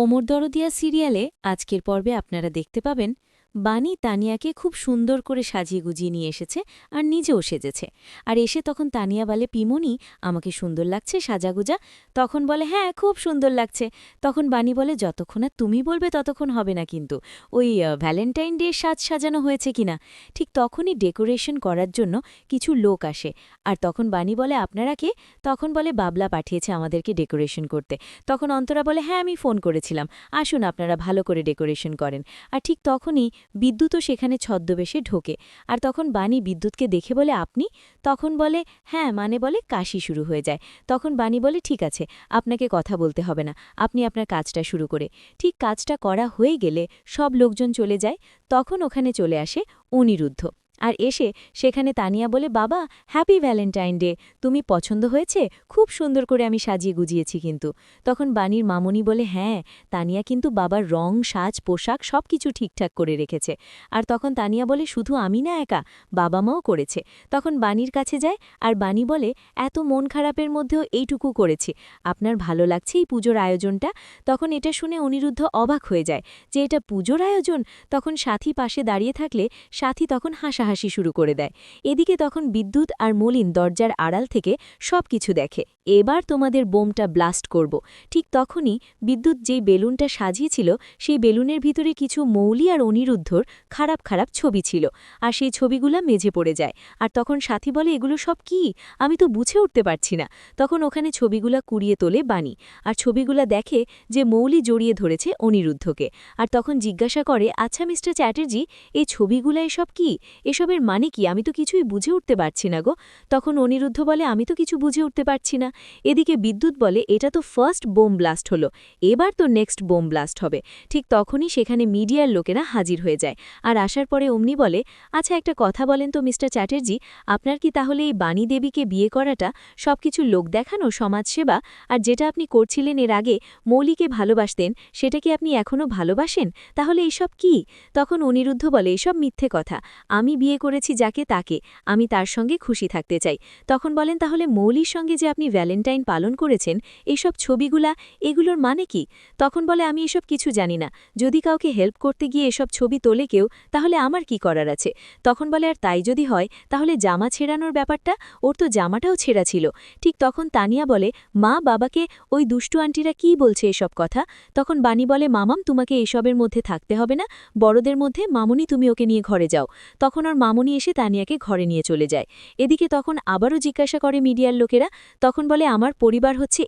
কোমর দরদিয়া সিরিয়ালে আজকের পর্বে আপনারা দেখতে পাবেন বানি তানিয়াকে খুব সুন্দর করে সাজিয়ে গুজিয়ে নিয়ে এসেছে আর নিজেও সেজেছে। আর এসে তখন তানিয়া বলে, পিমনি আমাকে সুন্দর লাগছে সাজাগুজা? তখন বলে, হ্যাঁ খুব সুন্দর লাগছে। তখন বানি বলে, যতক্ষণ না তুমি বলবে ততক্ষণ হবে না, কিন্তু ওই ভ্যালেন্টাইন ডে সাজ সাজানো হয়েছে কিনা। ঠিক তখনই ডেকোরেশন করার জন্য কিছু লোক আসে। আর তখন বানি বলে, আপনারা কে? তখন বলে, বাবলা পাঠিয়েছে আমাদেরকে ডেকোরেশন করতে। তখন অন্তরা বলে, হ্যাঁ আমি ফোন করেছিলাম, আসুন আপনারা ভালো করে ডেকোরেশন করেন। আর ঠিক তখনই বিদ্যুৎও সেখানে ছদ্মবেশে ঢোকে। আর তখন বানি বিদ্যুৎকে দেখে বলে, আপনি? তখন বলে, হ্যাঁ, মানে বলে কাশি শুরু হয়ে যায়। তখন বানি বলে, ঠিক আছে, আপনাকে কথা বলতে হবে না, আপনি আপনার কাজটা শুরু করে। ঠিক কাজটা করা হয়ে গেলে সব লোকজন চলে যায়। তখন ওখানে চলে আসে অনিরুদ্ধ। আর এসে সেখানে তানিয়া বলে, বাবা হ্যাপি ভ্যালেন্টাইন ডে, তুমি পছন্দ হয়েছে? খুব সুন্দর করে আমি সাজিয়ে গুজিয়েছি কিন্তু। তখন বানির মামনি বলে, হ্যাঁ, তানিয়া কিন্তু বাবার রং সাজ পোশাক সব কিছু ঠিকঠাক করে রেখেছে। আর তখন তানিয়া বলে, শুধু আমি না একা, বাবা মাও করেছে। তখন বানির কাছে যায় আর বানি বলে, এত মন খারাপের মধ্যেও এইটুকু করেছি, আপনার ভালো লাগছে এই পুজোর আয়োজনটা? তখন এটা শুনে অনিরুদ্ধ অবাক হয়ে যায় যে এটা পুজোর আয়োজন। তখন সাথী পাশে দাঁড়িয়ে থাকলে সাথী তখন হাসাহাসি শুরু করে দেয়। এদিকে তখন বিদ্যুৎ আর মলিন দরজার আড়াল থেকে সব কিছু দেখে। এবার তোমাদের বোমটা ব্লাস্ট করব। ঠিক তখনই বিদ্যুৎ যেই বেলুনটা সাজিয়েছিল সেই বেলুনের ভিতরে কিছু মৌলি আর অনিরুদ্ধর খারাপ খারাপ ছবি ছিল। আর সেই ছবিগুলা মেঝে পড়ে যায়। আর তখন সাথী বলে, এগুলো সব কি? আমি তো বুঝে উঠতে পারছি না। তখন ওখানে ছবিগুলা কুড়িয়ে তোলে বানি। আর ছবিগুলা দেখে যে মৌলি জড়িয়ে ধরেছে অনিরুদ্ধকে। আর তখন জিজ্ঞাসা করে, আচ্ছা মিস্টার চ্যাটার্জি, এই ছবিগুলা এসব কি? এসবের মানে কি? আমি তো কিছুই বুঝে উঠতে পারছি না গো। তখন অনিরুদ্ধ বলে, আমি তো কিছু বুঝে উঠতে পারছি না। এদিকে বিদ্যুৎ বলে, এটা তো ফার্স্ট বোম ব্লাস্ট হলো, এবার তো নেক্সট বোম ব্লাস্ট হবে। ঠিক তখনই সেখানে মিডিয়ার লোকেরা হাজির হয়ে যায়। আর আসার পরে অমনি বলে, আচ্ছা একটা কথা বলেন তো মিস্টার চ্যাটার্জি, আপনার কি তাহলে এই বাণী দেবীকে বিয়ে করাটা সবকিছু লোক দেখানো, সমাজসেবা, আর যেটা আপনি করছিলেন এর আগে মৌলিকে ভালোবাসতেন সেটা কি আপনি এখনও ভালোবাসেন? তাহলে এইসব কি? তখন অনিরুদ্ধ বলে, এসব মিথ্যে কথা, আমি বিয়ে করেছি যাকে তাকে, আমি তার সঙ্গে খুশি থাকতে চাই। তখন বলেন, তাহলে মৌলির সঙ্গে যে আপনি ভ্যালেন্টাইন পালন করেছেন এইসব ছবিগুলা, এগুলোর মানে কি? তখন বলে, আমি এসব কিছু জানি না, যদি কাউকে হেল্প করতে গিয়ে এসব ছবি তোলে কেউ, তাহলে আমার কি করার আছে? তখন বলে, আর তাই যদি হয় তাহলে জামা ছেঁড়ানোর ব্যাপারটা, ওর তো জামাটাও ছেঁড়া ছিল। ঠিক তখন তানিয়া বলে, মা বাবাকে ওই দুষ্টু আন্টিরা কি বলছে এসব কথা? তখন বানি বলে, মামাম তোমাকে এসবের মধ্যে থাকতে হবে না, বড়দের মধ্যে মামুনি তুমি ওকে নিয়ে ঘরে যাও। তখন ওর মামুনি এসে তানিয়াকে ঘরে নিয়ে চলে যায়। এদিকে তখন আবারও জিজ্ঞাসা করে মিডিয়ার লোকেরা। তখন বলে, আমার পরিবার হচ্ছে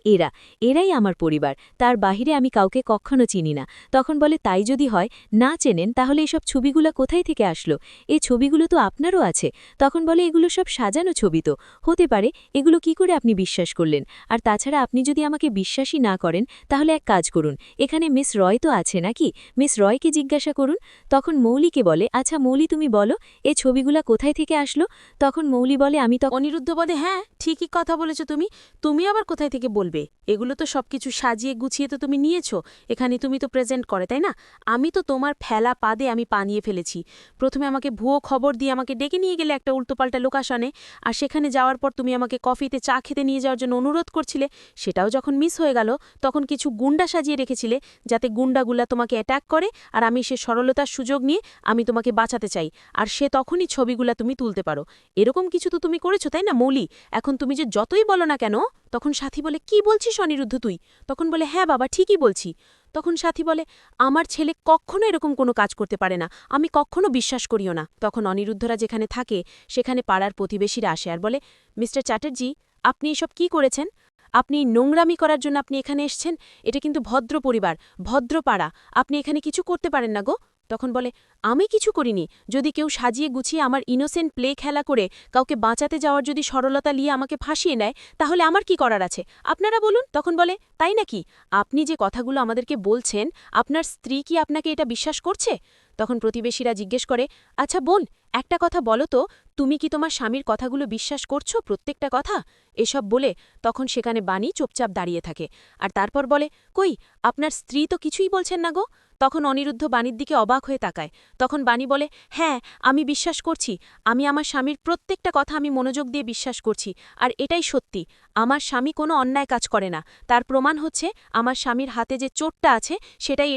এরাই আমার পরিবার, তার বাহিরে আমি কাউকে কখনো চিনি না। তখন বলে, তাই যদি হয়, না চেনেন, তাহলে এসব ছবিগুলো কোথায় থেকে আসলো? এই ছবিগুলো তো আপনারও আছে। তখন বলে, এগুলো সব সাজানো ছবি তো হতে পারে, এগুলো কি করে আপনি বিশ্বাস করলেন? আর তাছাড়া আপনি যদি আমাকে বিশ্বাসই না করেন তাহলে এক কাজ করুন, এখানে মিস রয় তো আছে নাকি, মিস রয়কে জিজ্ঞাসা করুন। তখন মৌলিকে বলে, আচ্ছা মৌলি তুমি বলো, এই ছবিগুলা কোথায় থেকে আসলো? তখন মৌলি বলে, আমি তো। অনিরুদ্ধ বলে, হ্যাঁ ঠিকই কথা বলেছ তুমি, তুমি আবার কোথায় থেকে বলবে? এগুলো তো সবকিছু সাজিয়ে গুছিয়ে তো তুমি নিয়েছো, এখানে তুমি তো প্রেজেন্ট করে, তাই না? আমি তো তোমার ফেলা পাদে আমি পানিয়ে ফেলেছি। প্রথমে আমাকে ভুয়ো খবর দিয়ে আমাকে ডেকে নিয়ে গেলে একটা উল্টোপাল্টা লোকাশনে, আর সেখানে যাওয়ার পর তুমি আমাকে কফিতে চা খেতে নিয়ে যাওয়ার জন্য অনুরোধ করছিলে, সেটাও যখন মিস হয়ে গেল তখন কিছু গুন্ডা সাজিয়ে রেখেছিলে যাতে গুন্ডাগুলা তোমাকে অ্যাটাক করে, আর আমি সে সরলতার সুযোগ নিয়ে আমি তোমাকে বাঁচাতে চাই, আর সে তখনই ছবিগুলা তুমি তুলতে পারো। এরকম কিছু তো তুমি করেছো, তাই না মৌলি? এখন তুমি যে যতই বলো না কেন। তখন সাথী বলে, কি বলছিস অনিরুদ্ধ তুই? তখন বলে, হ্যাঁ বাবা ঠিকই বলছি। তখন সাথী বলে, আমার ছেলে কখনো এরকম কোনো কাজ করতে পারে না, আমি কখনো বিশ্বাস করিও না। তখন অনিরুদ্ধরা যেখানে থাকে সেখানে পাড়ার প্রতিবেশীরা আসে আর বলে, মিস্টার চ্যাটার্জি, আপনি এসব কি করেছেন? আপনি নোংরামি করার জন্য আপনি এখানে এসছেন? এটা কিন্তু ভদ্র পরিবার, ভদ্র পাড়া, আপনি এখানে কিছু করতে পারেন না গো। তখন বলে, আমি কিছু করিনি, যদি কেউ সাজিয়ে গুছিয়ে আমার ইনোসেন্ট প্লে খেলা করে কাউকে বাঁচাতে যাওয়ার যদি সরলতা নিয়ে আমাকে ফাঁসিয়ে নেয় তাহলে আমার কি করার আছে, আপনারা বলুন। তখন বলে, তাই নাকি? আপনি যে কথাগুলো আমাদেরকে বলছেন, আপনার স্ত্রী কি আপনাকে এটা বিশ্বাস করছে? তখন প্রতিবেশীরা জিজ্ঞেস করে, আচ্ছা বোন, একটা কথা বলো তো, তুমি কি তোমার স্বামীর কথাগুলো বিশ্বাস করছো, প্রত্যেকটা কথা? এসব বলে তখন সেখানে বাণী চুপচাপ দাঁড়িয়ে থাকে। আর তারপর বলে, কই, আপনার স্ত্রী তো কিছুই বলছেন না গো। তখন অনিরুদ্ধ বাণীর দিকে অবাক হয়ে তাকায়। তখন বাণী বলে, হ্যাঁ, আমি বিশ্বাস করছি। আমি আমার স্বামীর প্রত্যেকটা কথা আমি মনোযোগ দিয়ে বিশ্বাস করছি। আর এটাই সত্যি, আমার স্বামী কোনো অন্যায় কাজ করে না। তার প্রমাণ হচ্ছে আমার স্বামীর হাতে যে চোটটা আছে,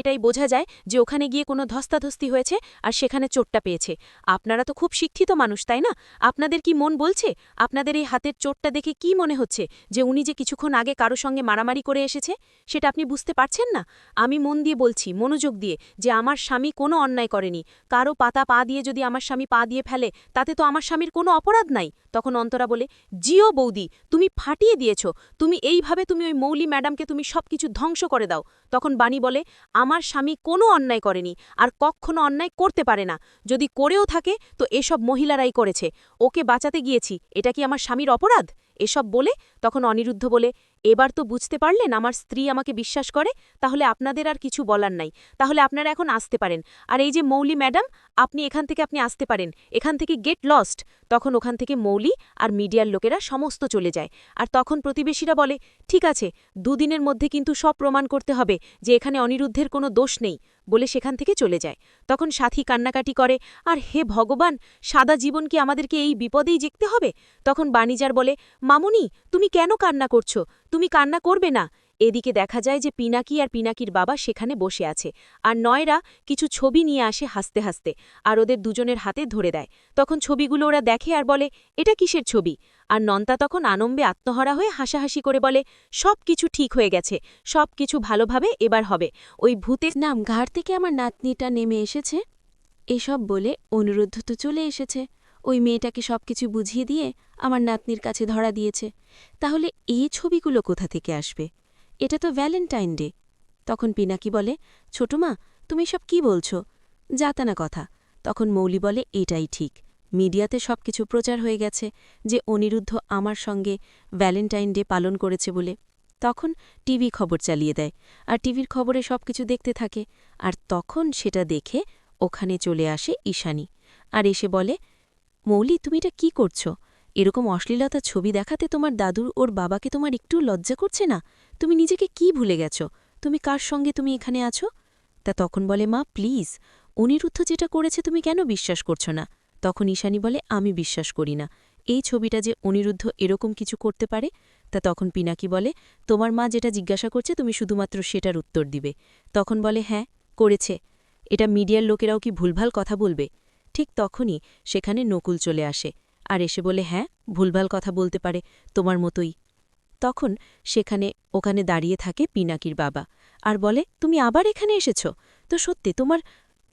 এটাই বোঝা যায় যে ওখানে গিয়ে কোনো ধস্তাধস্তি হয়েছে আর সেখানে চোটটা পেয়েছে। আপনারা তো খুব শিক্ষিত মানুষ, তাই না? আপনাদের কি মন বলছে? আপনাদের এই হাতের চোটটা দেখে কি মনে হচ্ছে যে উনি যে কিছুক্ষণ আগে কারো সঙ্গে মারামারি করে এসেছে? সেটা আপনি বুঝতে পারছেন না? আমি মন দিয়ে বলছি, মনোযোগ দিয়ে, যে আমার স্বামী কোনো অন্যায় করেনি। কারো পাতা পা দিয়ে যদি আমার স্বামী পা দিয়ে ফেলে, তাতে তো আমার স্বামীর কোনো অপরাধ নাই। তখন অন্তরা বলে, জিও বৌদি, তুমি ফাটিয়ে দিয়েছ। তুমি এইভাবে তুমি ওই মৌলি ম্যাডামকে তুমি সবকিছু ধ্বংস করে দাও। তখন বাণী বলে, আমার স্বামী কোনো অন্যায় করেনি, আর কখনো অন্যায় করতে পারে না। যদি করেও থাকে তো এসব মহিলারাই করেছে। ওকে বাঁচাতে গিয়েছি, এটা কি আমার স্বামীর অপরাধ? এসব বলে তখন অনিরুদ্ধ বলে, এবার তো বুঝতে পারলেন আমার স্ত্রী আমাকে বিশ্বাস করে। তাহলে আপনাদের আর কিছু বলার নাই। তাহলে আপনারা এখন আসতে পারেন। আর এই যে মৌলি ম্যাডাম, আপনি এখান থেকে আসতে পারেন। এখান থেকে গেট লস্ট। তখন ওখান থেকে মৌলি আর মিডিয়ার লোকেরা সমস্ত চলে যায়। আর তখন প্রতিবেশীরা বলে, ঠিক আছে, দুদিনের মধ্যে কিন্তু সব প্রমাণ করতে হবে যে এখানে অনিরুদ্ধের কোনো দোষ নেই, বলে সেখান থেকে চলে যায়। তখন সাথী কান্নাকাটি করে, আর হে ভগবান, সাদা জীবন কি আমাদেরকে এই বিপদেই জিততে হবে? তখন বাণিজার বলে, মামুনি, তুমি কেন কান্না করছো? তুমি কান্না করবে না। এদিকে দেখা যায় যে পিনাকি আর পিনাকির বাবা সেখানে বসে আছে। আর নয়রা কিছু ছবি নিয়ে আসে হাসতে হাসতে, আর ওদের দুজনের হাতে ধরে দেয়। তখন ছবিগুলো ওরা দেখে আর বলে, এটা কিসের ছবি? আর নন্তা তখন আনন্দে আত্মহারা হয়ে হাসাহাসি করে বলে, সব কিছু ঠিক হয়ে গেছে, সব কিছু ভালোভাবে এবার হবে। ওই ভূতের নাম ঘাট থেকে আমার নাতনিটা নেমে এসেছে। এসব বলে অনুরুদ্ধ তো চলে এসেছে। ওই মেয়েটাকে সবকিছু বুঝিয়ে দিয়ে আমার নাতনির কাছে ধরা দিয়েছে। তাহলে এই ছবিগুলো কোথা থেকে আসবে? এটা তো ভ্যালেন্টাইন ডে। তখন পিনাকি বলে, ছোট মা, তুমি সব কি বলছো? যাতানা কথা। তখন মৌলি বলে, এটাই ঠিক। মিডিয়াতে সবকিছু প্রচার হয়ে গেছে যে অনিরুদ্ধ আমার সঙ্গে ভ্যালেন্টাইন ডে পালন করেছে বলে। তখন টিভি খবর চালিয়ে দেয়, আর টিভির খবরে সবকিছু দেখতে থাকে। আর তখন সেটা দেখে ওখানে চলে আসে ঈশানী, আর এসে বলে, মৌলি, তুমি এটা কি করছো? এরকম অশ্লীলতার ছবি দেখাতে তোমার দাদুর ওর বাবাকে তোমার একটু লজ্জা করছে না? তুমি নিজেকে কি ভুলে গেছো? তুমি কার সঙ্গে তুমি এখানে আছো? তা তখন বলে, মা প্লিজ, অনিরুদ্ধ যেটা করেছে তুমি কেন বিশ্বাস করছো না? তখন ঈশানী বলে, আমি বিশ্বাস করি না এই ছবিটা যে অনিরুদ্ধ এরকম কিছু করতে পারে। তা তখন পিনাকি বলে, তোমার মা যেটা জিজ্ঞাসা করছে তুমি শুধুমাত্র সেটার উত্তর দিবে। তখন বলে, হ্যাঁ, করেছে। এটা মিডিয়ার লোকেরাও কি ভুলভাল কথা বলবে? ঠিক তখনই সেখানে নকুল চলে আসে, আর এসে বলে, হ্যাঁ, ভুলভাল কথা বলতে পারে, তোমার মতোই। তখন ওখানে দাঁড়িয়ে থাকে পিনাকির বাবা, আর বলে, তুমি আবার এখানে এসেছ? তো সত্যি তোমার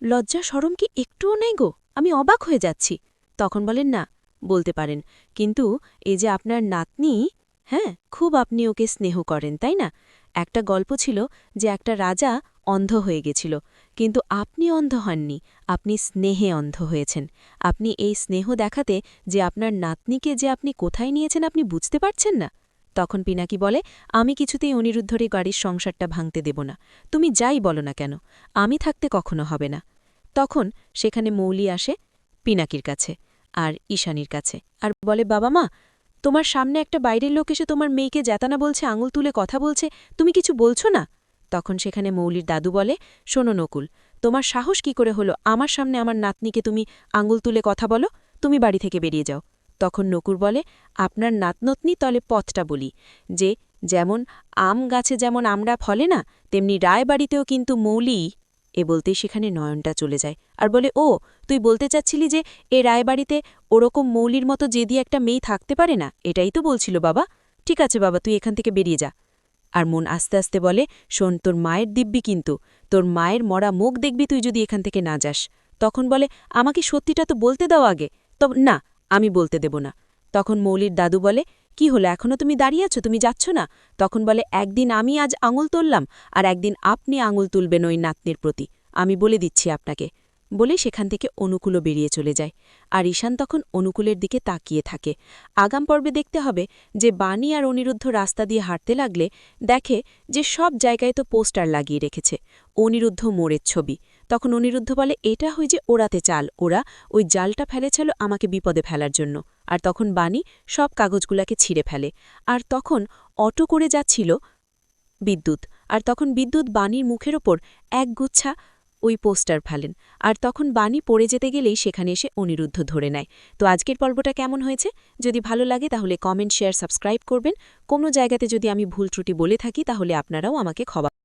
লজ্জা শরম কি একটুও নেই গো? আমি অবাক হয়ে যাচ্ছি। তখন বলেন, না, বলতে পারেন, কিন্তু এই যে আপনার নাতনি, হ্যাঁ, খুব আপনি ওকে স্নেহ করেন, তাই না? একটা গল্প ছিল যে একটা রাজা অন্ধ হয়ে গেছিল, কিন্তু আপনি অন্ধ হননি, আপনি স্নেহে অন্ধ হয়েছেন। আপনি এই স্নেহ দেখাতে যে আপনার নাতনিকে যে আপনি কোথায় নিয়েছেন আপনি বুঝতে পারছেন না। তখন পিনাকি বলে, আমি কিছুতেই অনিরুদ্ধরে গাড়ির সংসারটা ভাঙতে দেব না, তুমি যাই বলো না কেন, আমি থাকতে কখনো হবে না। তখন সেখানে মৌলি আসে পিনাকির কাছে আর ঈশানীর কাছে, আর বলে, বাবা মা, তোমার সামনে একটা বাইরের লোক এসে তোমার মেয়েকে জ্যাতানা বলছে, আঙুল তুলে কথা বলছে, তুমি কিছু বলছো না? তখন সেখানে মৌলির দাদু বলে, শোনো নকুল, তোমার সাহস কি করে হলো আমার সামনে আমার নাতনিকে তুমি আঙুল তুলে কথা বলো? তুমি বাড়ি থেকে বেরিয়ে যাও। তখন নকুর বলে, আপনার নাতনতনি তলে পথটা বলি, যে যেমন আম গাছে যেমন আমরা ফলে না, তেমনি রায়বাড়িতেও কিন্তু মৌলি। এ বলতেই সেখানে নয়নটা চলে যায় আর বলে, ও, তুই বলতে চাচ্ছিলি যে এ রায়বাড়িতে ওরকম মৌলির মতো জেদি একটা মেয়ে থাকতে পারে না, এটাই তো বলছিল বাবা। ঠিক আছে বাবা, তুই এখান থেকে বেরিয়ে যা। আর মন আস্তে আস্তে বলে, শোন, তোর মায়ের দিব্যি কিন্তু, তোর মায়ের মরা মুখ দেখবি তুই যদি এখান থেকে না যাস। তখন বলে, আমাকে সত্যিটা তো বলতে দাও আগে। তবে না, আমি বলতে দেব না। তখন মৌলির দাদু বলে, কি হলো, এখনও তুমি দাঁড়িয়ে আছো, তুমি যাচ্ছ না? তখন বলে, একদিন আমি আজ আঙুল তুললাম, আর একদিন আপনি আঙুল তুলবেন ওই নাতনির প্রতি, আমি বলে দিচ্ছি আপনাকে। বলে সেখান থেকে অনুকূলও বেরিয়ে চলে যায় আর ঈশান তখন অনুকূলের দিকে তাকিয়ে থাকে। আগাম পর্বে দেখতে হবে যে বাণী আর অনিরুদ্ধ রাস্তা দিয়ে হাঁটতে লাগলে দেখে যে সব জায়গায় তো পোস্টার লাগিয়ে রেখেছে অনিরুদ্ধ মোড়ের ছবি। তখন অনিরুদ্ধ বলে এটা হয় যে ওরাতে চাল, ওরা ওই জালটা ফেলেছিল আমাকে বিপদে ফেলার জন্য। আর তখন বাণী সব কাগজগুলাকে ছিঁড়ে ফেলে। আর তখন অটো করে যাচ্ছিল বিদ্যুৎ, আর তখন বিদ্যুৎ বাণীর মুখের ওপর এক গুচ্ছা ওই পোস্টার ফেলেন। আর তখন বাণী পড়ে যেতে গেলেই সেখানে এসে অনিরুদ্ধ ধরে নেয়। তো আজকের পর্বটা কেমন হয়েছে? যদি ভালো লাগে তাহলে কমেন্ট, শেয়ার, সাবস্ক্রাইব করবেন। কোনো জায়গাতে যদি আমি ভুল ত্রুটি বলে থাকি তাহলে আপনারাও আমাকে ক্ষমা